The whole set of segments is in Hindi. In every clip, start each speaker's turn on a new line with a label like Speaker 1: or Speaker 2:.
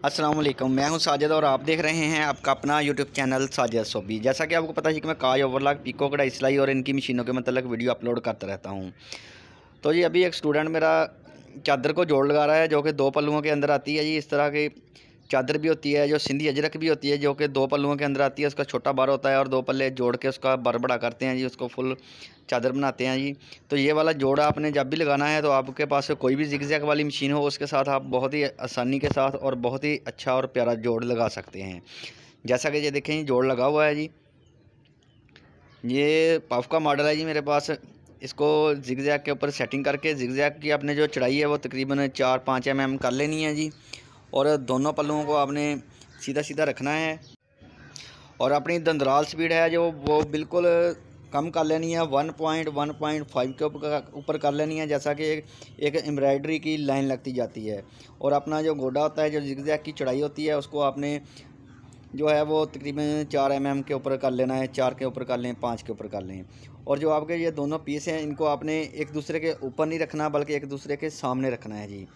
Speaker 1: अस्सलाम वालेकुम, मैं हूं साजिद और आप देख रहे हैं आपका अपना यूट्यूब चैनल साजिद सोबी। जैसा कि आपको पता है कि मैं काज ओवरलॉक, पिको, कढ़ाई सिलाई और इनकी मशीनों के मतलब वीडियो अपलोड करता रहता हूं। तो जी अभी एक स्टूडेंट मेरा चादर को जोड़ लगा रहा है जो कि दो पल्लुओं के अंदर आती है जी। इस तरह की चादर भी होती है जो सिंधी अजरक भी होती है जो कि दो पल्लुओं के अंदर आती है। उसका छोटा बार होता है और दो पल्ले जोड़ के उसका बार बड़ा करते हैं जी, उसको फुल चादर बनाते हैं जी। तो ये वाला जोड़ा आपने जब भी लगाना है तो आपके पास कोई भी जिगजैग वाली मशीन हो उसके साथ आप बहुत ही आसानी के साथ और बहुत ही अच्छा और प्यारा जोड़ लगा सकते हैं। जैसा कि ये देखें जोड़ लगा हुआ है जी। ये पफ का मॉडल है जी मेरे पास। इसको जिगजैग के ऊपर सेटिंग करके जिगजैग की आपने जो चढ़ाई है वो तकरीबन 4-5 mm कर लेनी है जी। और दोनों पल्लुओं को आपने सीधा सीधा रखना है और अपनी दंदराल स्पीड है जो वो बिल्कुल कम कर लेनी है। 1.5 के ऊपर कर लेनी है, जैसा कि एक एम्ब्रॉयडरी की लाइन लगती जाती है। और अपना जो गोडा होता है, जो जिगजैग की चढ़ाई होती है, उसको आपने जो है वो तकरीबन 4 mm के ऊपर कर लेना है। 4 के ऊपर कर लें, 5 के ऊपर कर लें। और जो आपके ये दोनों पीस हैं इनको आपने एक दूसरे के ऊपर नहीं रखना बल्कि एक दूसरे के सामने रखना है जी।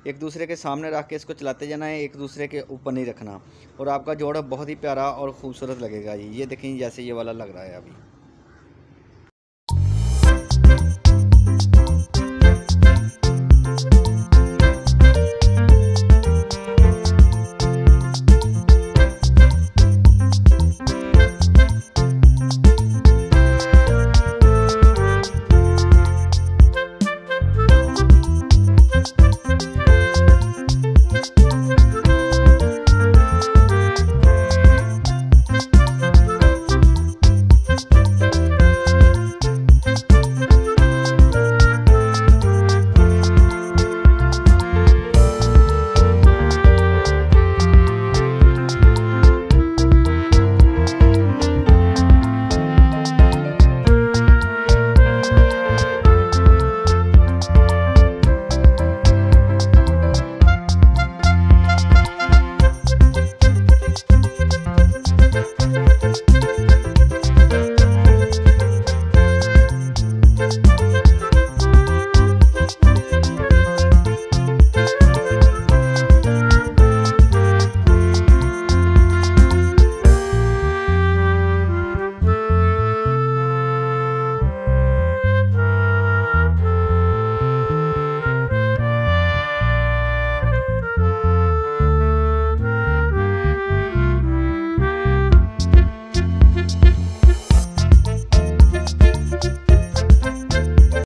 Speaker 1: एक दूसरे के सामने रख के इसको चलाते जाना है, एक दूसरे के ऊपर नहीं रखना। और आपका जोड़ा बहुत ही प्यारा और ख़ूबसूरत लगेगा जी। ये देखें जैसे ये वाला लग रहा है अभी।